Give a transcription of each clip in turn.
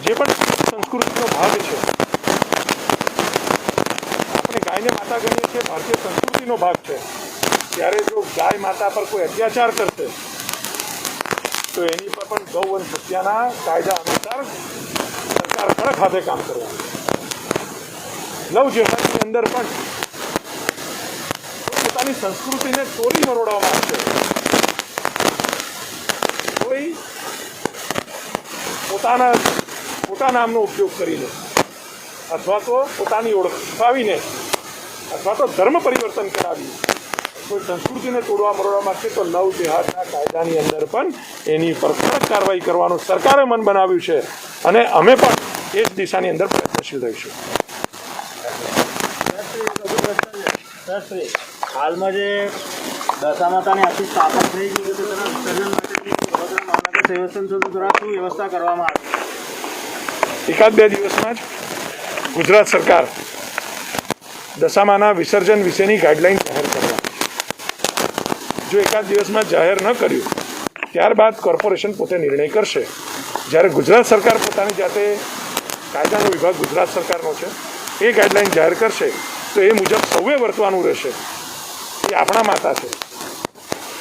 જે પણ સંસ્કૃતિનો ભાગ છે, આપણે ગાયને માતા ગણીએ છીએ, ભારતીય સંસ્કૃતિનો ભાગ છે, ત્યારે જો ગાય માતા પર કોઈ અત્યાચાર કરશે તો એની પર પણ ગૌવંશ હત્યાના કાયદા અનુસાર સરકાર કડક હાથે કામ કરવાનું. લવ જેહાદની અંદર પણ પોતાની સંસ્કૃતિને તોડી મરોડવામાં આવશે. કોઈ પોતા નામનો ઉપયોગ કરીને અથવા તો પોતાની ઓળખ છુપાવીને અથવા તો ધર્મ પરિવર્તન કરાવી કોઈ સંસ્કૃતિને તોડવા મરોડવા માંગશે તો લવ જેહાદના કાયદાની અંદર પણ એની પર કડક કાર્યવાહી કરવાનું સરકારે મન બનાવ્યું છે અને અમે પણ એ જ દિશાની અંદર પ્રયત્નશીલ રહીશું. હાલમાં જે દશા માતાની આખી સ્થાપના થઈ ગઈ છે તેના વિસર્જન માટેની વડોદરા મહાનગર સેવક સંઘ દ્વારા શું વ્યવસ્થા કરવામાં આવી? એકાદ બે દિવસમાં જ ગુજરાત સરકાર દશામાના વિસર્જન વિશેની ગાઈડલાઈન જાહેર કરવા. જો એકાદ દિવસમાં જાહેર ન કર્યું ત્યારબાદ કોર્પોરેશન પોતે નિર્ણય કરશે. જ્યારે ગુજરાત સરકાર પોતાની જાતે કાયદાનો વિભાગ ગુજરાત સરકારનો છે એ ગાઈડલાઈન જાહેર કરશે તો એ મુજબ સૌએ વર્તવાનું રહેશે. એ આપણા માતા છે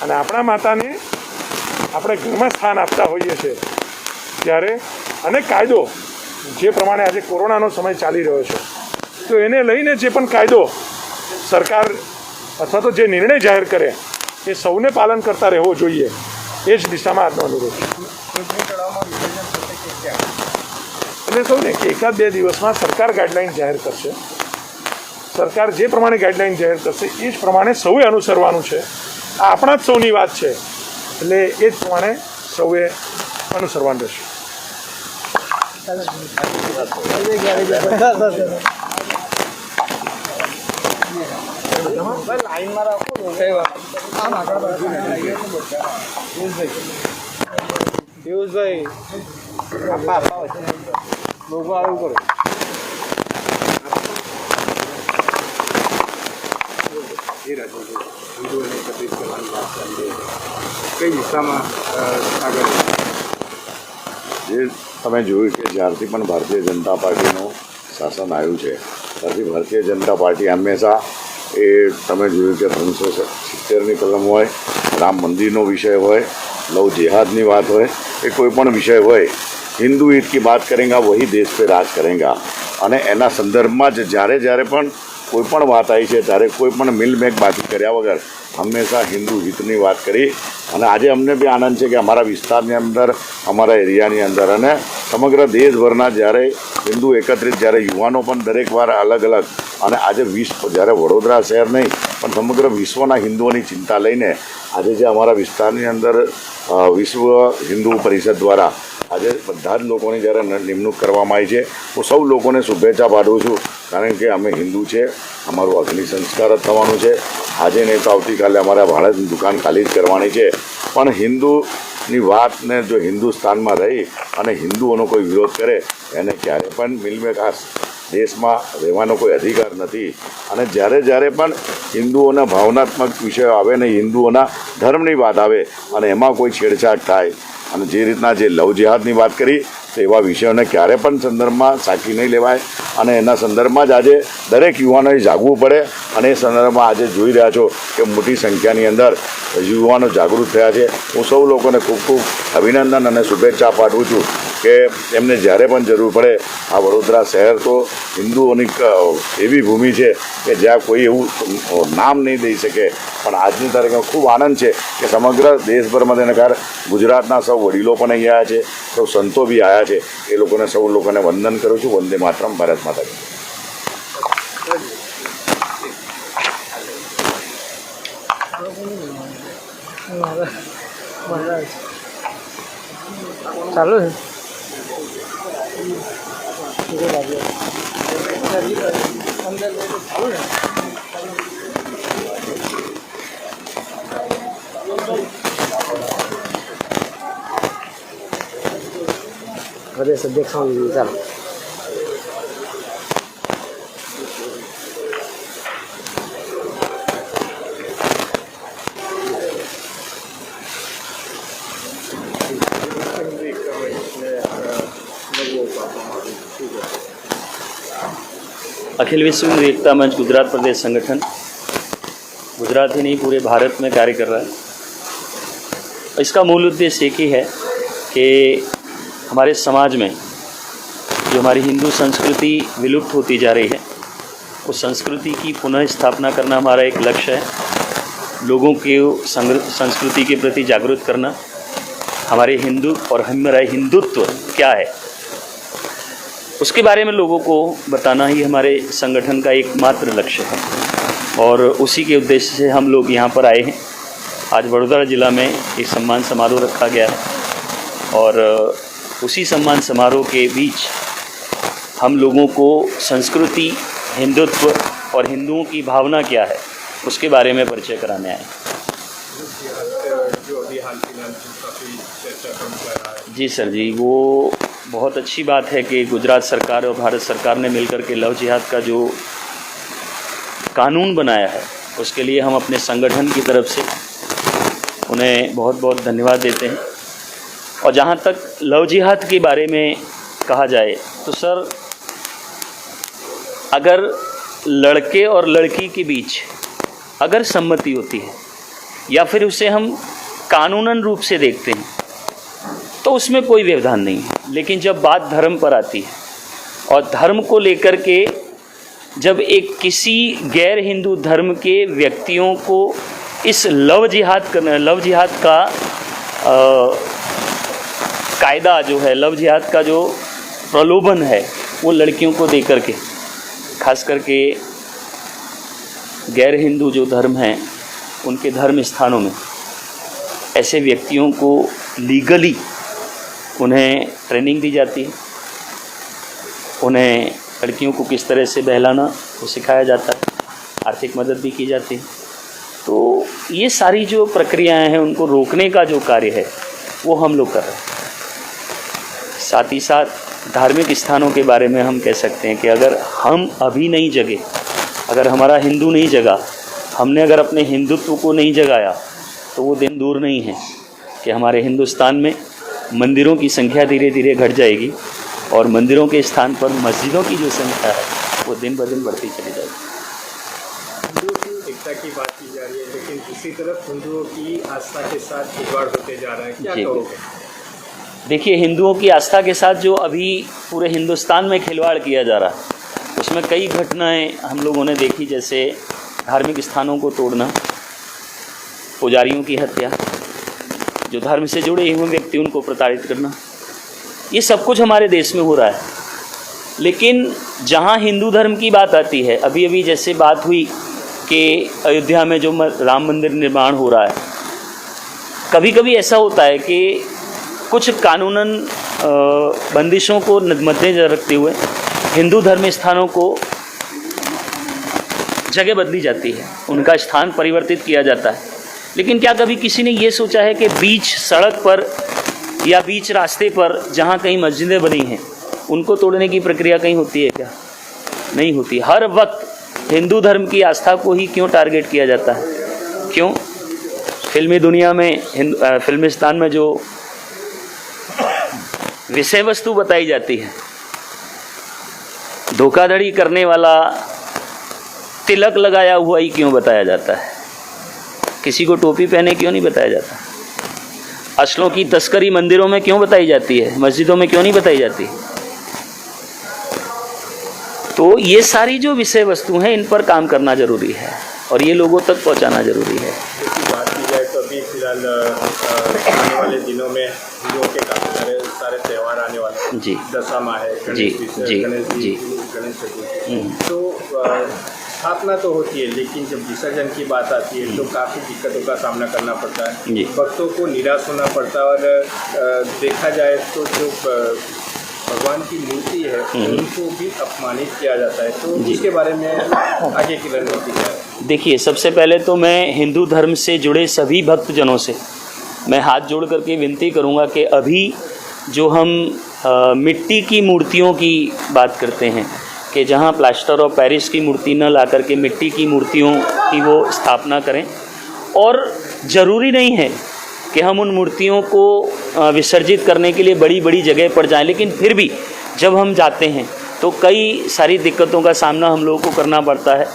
અને આપણા માતાને આપણે ઘરમાં સ્થાન આપતા હોઈએ છીએ ત્યારે અને કાયદો જે પ્રમાણે આજે કોરોનાનો સમય ચાલી રહ્યો છે તો એને લઈને જે પણ કાયદો સરકાર અથવા તો જે નિર્ણય જાહેર કરે એ સૌને પાલન કરતા રહેવો જોઈએ. એ જ દિશામાં આજનો અનુરોધ છે. એટલે કહું ને કે એકાદ બે દિવસમાં સરકાર ગાઈડલાઈન જાહેર કરશે. સરકાર જે પ્રમાણે ગાઈડલાઈન જાહેર કરશે એ જ પ્રમાણે સૌએ અનુસરવાનું છે. આ આપણા જ સૌની વાત છે એટલે એ જ પ્રમાણે સૌએ અનુસરવાનું રહેશે. લાઈનમાં રાખો પિયુષભાઈ લોકો આવું કરો. કઈ દિશામાં આગળ? જે તમે જોયું કે જ્યારથી પણ ભારતીય જનતા પાર્ટીનું શાસન આવ્યું છે ત્યારથી ભારતીય જનતા પાર્ટી હંમેશા એ તમે જોયું કે 370ની કલમ હોય, રામ મંદિરનો વિષય હોય, લવ જેહાદની વાત હોય, એ કોઈ પણ વિષય હોય, હિન્દુ હિત की बात करेंगे वही देश पे राज करेगा. અને એના સંદર્ભમાં જ જ્યારે પણ કોઈ પણ વાત આવી છે ત્યારે કોઈ પણ મિલ મેક બાકી કર્યા વગર હંમેશા હિન્દુ હિતની વાત કરી. અને આજે અમને બી આનંદ છે કે અમારા વિસ્તારની અંદર, અમારા એરિયાની અંદર અને સમગ્ર દેશભરના જ્યારે હિન્દુ એકત્રિત, જ્યારે યુવાનો પણ દરેક વાર અલગ અલગ અને આજે જ્યારે વડોદરા શહેર નહીં પણ સમગ્ર વિશ્વના હિન્દુઓની ચિંતા લઈને આજે જે અમારા વિસ્તારની અંદર વિશ્વ હિન્દુ પરિષદ દ્વારા આજે બધા જ લોકોની જ્યારે નિમણૂક કરવામાં આવી છે હું સૌ લોકોને શુભેચ્છા પાઠવું છું. કારણ કે અમે હિન્દુ છે, અમારું અગ્નિ સંસ્કાર જ થવાનું છે. આજે નહીં તો આવતીકાલે અમારા ભારતની દુકાન ખાલી જ કરવાની છે. પણ હિન્દુની વાતને જો હિન્દુસ્તાનમાં રહી અને હિન્દુઓનો કોઈ વિરોધ કરે એને ક્યારે પણ મિલમેક આ દેશમાં રહેવાનો કોઈ અધિકાર નથી. અને જ્યારે પણ હિન્દુઓના ભાવનાત્મક વિષયો આવે ને હિન્દુઓના ધર્મની વાત આવે અને એમાં કોઈ છેડછાડ થાય અને જે રીતના જે લવ જેહાદની વાત કરી તો એવા વિષયોને ક્યારે પણ સંદર્ભમાં સાચી નહીં લેવાય. અને એના સંદર્ભમાં જ આજે દરેક યુવાનોએ જાગવું પડે. અને એ સંદર્ભમાં આજે જોઈ રહ્યા છો કે મોટી સંખ્યાની અંદર યુવાનો જાગૃત થયા છે. હું સૌ લોકોને ખૂબ ખૂબ અભિનંદન અને શુભેચ્છા પાઠવું છું કે એમને જ્યારે પણ જરૂર પડે આ વડોદરા શહેર તો હિન્દુઓની એવી ભૂમિ છે કે જ્યાં કોઈ એવું નામ નહીં દઈ શકે. પણ આજની તારીખમાં ખૂબ આનંદ છે કે સમગ્ર દેશભરમાં તેને કાર ગુજરાતના સૌ વડીલો પણ અહીં આવ્યા છે, સૌ સંતો બી આવ્યા છે. એ લોકોને સૌ લોકોને વંદન કરું છું. વંદે માતરમ, ભારત માતા કી. ચાલુ પ્રદેશ અધ્યક્ષ ચાલો. લઘુ अखिल विश्व हिंदू एकता मंच गुजरात प्रदेश संगठन गुजरात ही नहीं पूरे भारत में कार्य कर रहा है। इसका मूल उद्देश्य एक ही है कि हमारे समाज में जो हमारी हिंदू संस्कृति विलुप्त होती जा रही है उस संस्कृति की पुनः स्थापना करना हमारा एक लक्ष्य है। लोगों के संस्कृति के प्रति जागरूक करना, हमारे हिंदू और हमारा हिंदुत्व क्या है उसके बारे में लोगों को बताना ही हमारे संगठन का एकमात्र लक्ष्य है। और उसी के उद्देश्य से हम लोग यहाँ पर आए हैं। आज वडोदरा ज़िला में एक सम्मान समारोह रखा गया है और उसी सम्मान समारोह के बीच हम लोगों को संस्कृति, हिंदुत्व और हिंदुओं की भावना क्या है उसके बारे में परिचय कराने आए। जो अभी हाल फिलहाल काफ़ी चर्चा कर रहा है। जी सर जी, वो बहुत अच्छी बात है कि गुजरात सरकार और भारत सरकार ने मिलकर के लव जिहाद का जो कानून बनाया है उसके लिए हम अपने संगठन की तरफ से उन्हें बहुत बहुत धन्यवाद देते हैं। और जहाँ तक लव जिहाद के बारे में कहा जाए तो सर, अगर लड़के और लड़की के बीच अगर सम्मति होती है या फिर उसे हम कानूनन रूप से देखते हैं तो उसमें कोई व्यवधान नहीं है। लेकिन जब बात धर्म पर आती है और धर्म को लेकर के जब एक किसी गैर हिंदू धर्म के व्यक्तियों को इस लव जिहाद का कायदा जो है, लव जिहाद का जो प्रलोभन है वो लड़कियों को देकर के, खास करके गैर हिंदू जो धर्म हैं उनके धर्म स्थानों में ऐसे व्यक्तियों को लीगली उन्हें ट्रेनिंग दी जाती है। उन्हें लड़कियों को किस तरह से बहलाना वो सिखाया जाता है, आर्थिक मदद भी की जाती है। तो ये सारी जो प्रक्रियाएं हैं उनको रोकने का जो कार्य है वो हम लोग कर रहे हैं। साथ ही साथ धार्मिक स्थानों के बारे में हम कह सकते हैं कि अगर हम अभी नहीं जगे, अगर हमारा हिंदू नहीं जगा, हमने अगर अपने हिंदुत्व को नहीं जगाया तो वो दिन दूर नहीं है कि हमारे हिंदुस्तान में मंदिरों की संख्या धीरे धीरे घट जाएगी और मंदिरों के स्थान पर मस्जिदों की जो संख्या है वो दिन ब दिन बढ़ती चली जाएगी। हिंदुओं की एकता की बात की जा रही है, लेकिन दूसरी तरफ हिंदुओं की आस्था के साथ खिलवाड़ होते जा रहा है, क्या कहोगे? देखिए, हिंदुओं की आस्था के साथ जो अभी पूरे हिंदुस्तान में खिलवाड़ किया जा रहा है उसमें कई घटनाएं हम लोगों ने देखी, जैसे धार्मिक स्थानों को तोड़ना, पुजारियों की हत्या, जो धर्म से जुड़े हुए व्यक्ति उनको प्रताड़ित करना, ये सब कुछ हमारे देश में हो रहा है। लेकिन जहाँ हिंदू धर्म की बात आती है, अभी अभी जैसे बात हुई कि अयोध्या में जो राम मंदिर निर्माण हो रहा है, कभी कभी ऐसा होता है कि कुछ कानूनन बंदिशों को मद्देनजर रखते हुए हिंदू धर्म स्थानों को जगह बदली जाती है, उनका स्थान परिवर्तित किया जाता है। लेकिन क्या कभी किसी ने ये सोचा है कि बीच सड़क पर या बीच रास्ते पर जहाँ कहीं मस्जिदें बनी हैं उनको तोड़ने की प्रक्रिया कहीं होती है क्या? नहीं होती। हर वक्त हिंदू धर्म की आस्था को ही क्यों टारगेट किया जाता है? क्यों? फिल्मी दुनिया में, फिल्मिस्तान में जो विषय वस्तु बताई जाती है, धोखाधड़ी करने वाला तिलक लगाया हुआ ही क्यों बताया जाता है? किसी को टोपी पहने क्यों नहीं बताया जाता? असलों की तस्करी मंदिरों में क्यों बताई जाती है, मस्जिदों में क्यों नहीं बताई जाती? तो ये सारी जो विषय वस्तु हैं इन पर काम करना जरूरी है और ये लोगों तक पहुंचाना जरूरी है। बात की जाए तो अभी फिलहाल आने वाले दिनों में हिंदुओं के काफ़ी सारे त्यौहार आने वाले हैं। जी, दशहरा है, गणेश चतुर्थी। तो स्थापना तो होती है, लेकिन जब विसर्जन की बात आती है तो काफ़ी दिक्कतों का सामना करना पड़ता है, भक्तों को निराश होना पड़ता है। और देखा जाए तो जो भगवान की मूर्ति है उनको भी अपमानित किया जाता है, तो इसके बारे में आगे की रणनीति क्या है? देखिए, सबसे पहले तो मैं हिंदू धर्म से जुड़े सभी भक्तजनों से मैं हाथ जोड़ करके विनती करूंगा कि अभी जो हम मिट्टी की मूर्तियों की बात करते हैं कि जहां प्लास्टर ऑफ पेरिस की मूर्ति न ला करके मिट्टी की मूर्तियों की वो स्थापना करें। और ज़रूरी नहीं है कि हम उन मूर्तियों को विसर्जित करने के लिए बड़ी बड़ी जगह पर जाएं, लेकिन फिर भी जब हम जाते हैं तो कई सारी दिक्कतों का सामना हम लोगों को करना पड़ता है।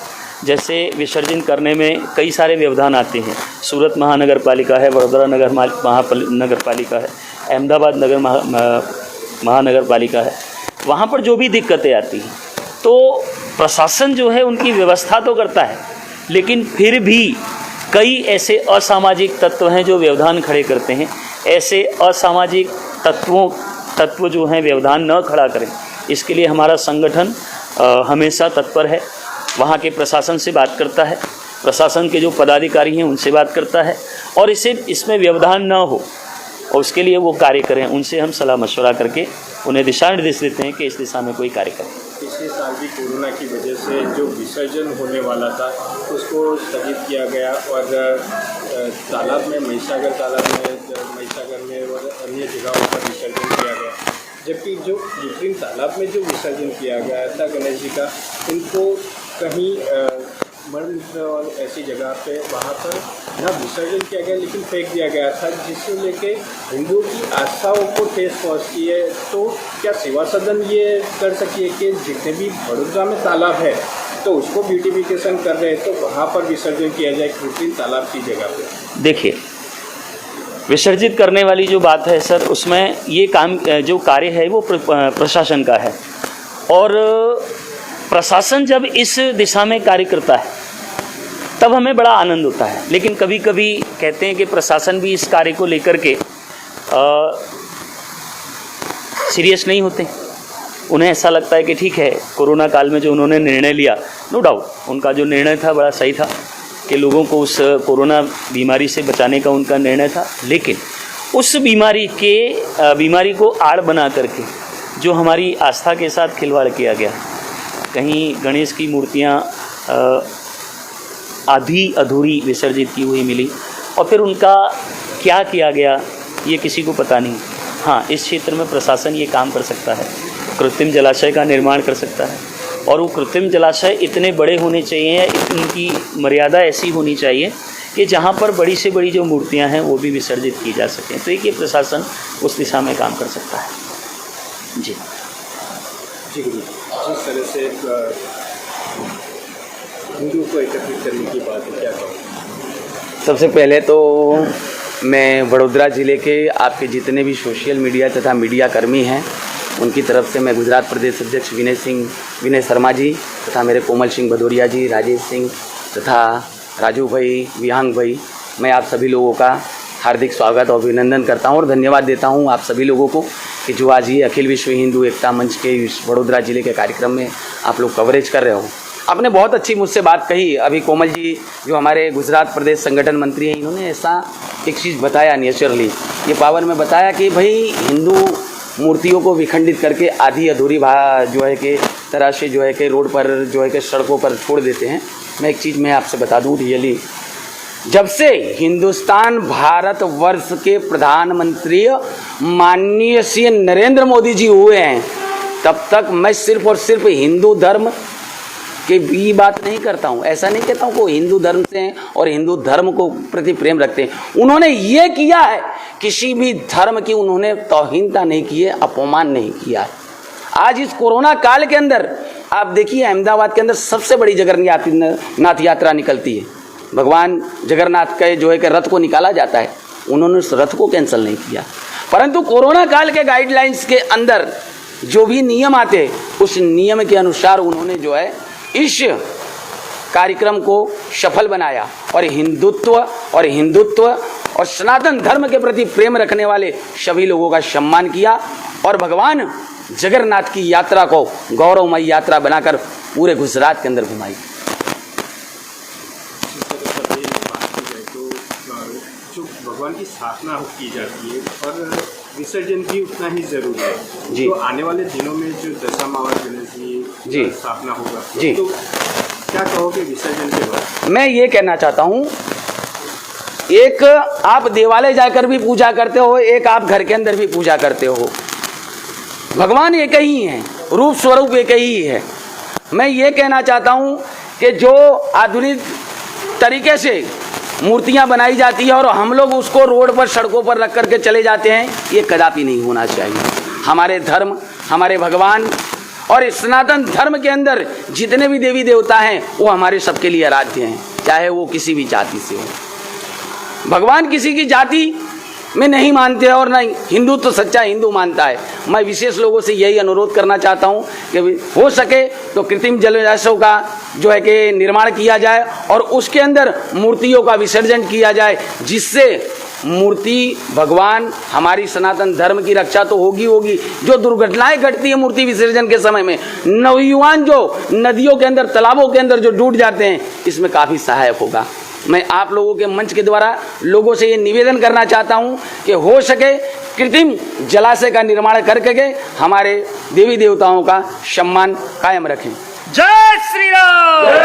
जैसे विसर्जन करने में कई सारे व्यवधान आते हैं। सूरत महानगर पालिका है, वडोदरा नगर पालिका है, अहमदाबाद महानगर पालिका है, वहाँ पर जो भी दिक्कतें आती हैं तो प्रशासन जो है उनकी व्यवस्था तो करता है, लेकिन फिर भी कई ऐसे असामाजिक तत्व हैं जो व्यवधान खड़े करते हैं। ऐसे असामाजिक तत्व जो हैं व्यवधान न खड़ा करें, इसके लिए हमारा संगठन हमेशा तत्पर है। वहाँ के प्रशासन से बात करता है, प्रशासन के जो पदाधिकारी हैं उनसे बात करता है, और इसमें व्यवधान न हो और उसके लिए वो कार्य करें। उनसे हम सलाह मशवरा करके उन्हें दिशा निर्देश देते हैं कि इस दिशा में कोई कार्य करें। पिछले साल भी कोरोना की वजह से जो विसर्जन होने वाला था उसको स्थगित किया गया, और तालाब में महिसागर में और अन्य जगहों पर विसर्जन किया गया। जबकि जो कृत्रिम तालाब में जो विसर्जन किया गया था गणेश जी का, उनको कहीं मणिपुर और ऐसी जगह पे वहाँ पर जहाँ विसर्जन किया गया लेकिन फेंक दिया गया था, जिसको लेके हिंदुओं की आस्थाओं को ठेस पहुँचती है। तो क्या सेवा सदन ये कर सकिए कि जितने भी वडोदरा में तालाब है तो उसको ब्यूटिफिकेशन कर रहे हैं तो वहाँ पर विसर्जन किया जाए कृत्रिम तालाब की जगह पे? देखिए, विसर्जित करने वाली जो बात है सर, उसमें ये काम जो कार्य है वो प्रशासन का है, और प्रशासन जब इस दिशा में कार्य करता है तब हमें बड़ा आनंद होता है। लेकिन कभी कभी कहते हैं कि प्रशासन भी इस कार्य को लेकर के सीरियस नहीं होते। उन्हें ऐसा लगता है कि ठीक है, कोरोना काल में जो उन्होंने निर्णय लिया, नो डाउट उनका जो निर्णय था बड़ा सही था कि लोगों को उस कोरोना बीमारी से बचाने का उनका निर्णय था। लेकिन उस बीमारी को आड़ बना करके जो हमारी आस्था के साथ खिलवाड़ किया गया, कहीं गणेश की मूर्तियाँ आधी अधूरी विसर्जित की हुई मिली, और फिर उनका क्या किया गया ये किसी को पता नहीं। हाँ, इस क्षेत्र में प्रशासन ये काम कर सकता है, कृत्रिम जलाशय का निर्माण कर सकता है, और वो कृत्रिम जलाशय इतने बड़े होने चाहिए, उनकी मर्यादा ऐसी होनी चाहिए कि जहाँ पर बड़ी से बड़ी जो मूर्तियाँ हैं वो भी विसर्जित की जा सकें। तो ये प्रशासन उस दिशा में काम कर सकता है। जी जी, जिस तरह से हिंदुओं को एकत्रित करने की बात है, क्या कहोगे? सबसे पहले तो मैं वडोदरा ज़िले के आपके जितने भी सोशल मीडिया तथा मीडिया कर्मी हैं उनकी तरफ से मैं गुजरात प्रदेश अध्यक्ष विनय शर्मा जी तथा मेरे कोमल सिंह भदौरिया जी, राजेश सिंह तथा राजू भाई, विहांग भाई, मैं आप सभी लोगों का हार्दिक स्वागत और अभिनंदन करता हूं और धन्यवाद देता हूं आप सभी लोगों को कि जो आज ये अखिल विश्व हिंदू एकता मंच के वडोदरा ज़िले के कार्यक्रम में आप लोग कवरेज कर रहे हो। आपने बहुत अच्छी मुझसे बात कही। अभी कोमल जी जो हमारे गुजरात प्रदेश संगठन मंत्री हैं, इन्होंने ऐसा एक चीज़ बताया नेचुरली, ये पावर में बताया कि भाई हिंदू मूर्तियों को विखंडित करके आधी अधूरी जो है कि तरह से जो है कि रोड पर जो है कि सड़कों पर छोड़ देते हैं। मैं एक चीज़ मैं आपसे बता दूँ, रियली जब से हिंदुस्तान भारत वर्ष के प्रधानमंत्री माननीय श्री नरेंद्र मोदी जी हुए हैं, तब तक मैं सिर्फ और सिर्फ हिंदू धर्म की भी बात नहीं करता हूँ। ऐसा नहीं कहता हूँ को हिंदू धर्म से हैं और हिंदू धर्म को प्रति प्रेम रखते हैं। उन्होंने ये किया है, किसी भी धर्म की उन्होंने तौहीनता नहीं की है, अपमान नहीं किया है। आज इस कोरोना काल के अंदर आप देखिए, अहमदाबाद के अंदर सबसे बड़ी जगन्नाथ यात्रा निकलती है, भगवान जगन्नाथ के जो है कि रथ को निकाला जाता है, उन्होंने उस रथ को कैंसिल नहीं किया। परंतु कोरोना काल के गाइडलाइंस के अंदर जो भी नियम आते, उस नियम के अनुसार उन्होंने जो है इस कार्यक्रम को सफल बनाया और हिंदुत्व और सनातन धर्म के प्रति प्रेम रखने वाले सभी लोगों का सम्मान किया और भगवान जगन्नाथ की यात्रा को गौरवमय यात्रा बनाकर पूरे गुजरात के अंदर घुमाई। जो भगवान की स्थापना की जाती है और विसर्जन भी उतना ही जरूरी है जी। तो आने वाले दिनों में जो दशामावर गणेश जी की स्थापना होगा जी, तो क्या कहोगे विसर्जन के बाद? मैं ये कहना चाहता हूँ, एक आप देवालय जाकर भी पूजा करते हो, एक आप घर के अंदर भी पूजा करते हो, भगवान एक ही हैं, रूप स्वरूप एक ही है। मैं ये कहना चाहता हूँ कि जो आधुनिक तरीके से मूर्तियां बनाई जाती है और हम लोग उसको रोड पर सड़कों पर रख करके चले जाते हैं, ये कदापि नहीं होना चाहिए। हमारे धर्म, हमारे भगवान और इस सनातन धर्म के अंदर जितने भी देवी देवता हैं वो हमारे सबके लिए आराध्य हैं, चाहे वो किसी भी जाति से हो। भगवान किसी की जाति में नहीं मानते हैं और नहीं हिंदू तो सच्चा हिंदू मानता है। मैं विशेष लोगों से यही अनुरोध करना चाहता हूं कि हो सके तो कृत्रिम जलाशयों का जो है कि निर्माण किया जाए और उसके अंदर मूर्तियों का विसर्जन किया जाए, जिससे मूर्ति भगवान हमारी सनातन धर्म की रक्षा तो होगी होगी। जो दुर्घटनाएं घटती है मूर्ति विसर्जन के समय में, नवयुवान जो नदियों के अंदर तालाबों के अंदर जो डूब जाते हैं, इसमें काफी सहायक होगा। मैं आप लोगों के मंच के द्वारा लोगों से ये निवेदन करना चाहता हूं कि हो सके कृत्रिम जलाशय का निर्माण करके हमारे देवी देवताओं का सम्मान कायम रखें। जय श्री राम, जय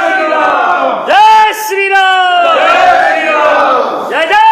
श्री राम, जय श्री राम, जय जय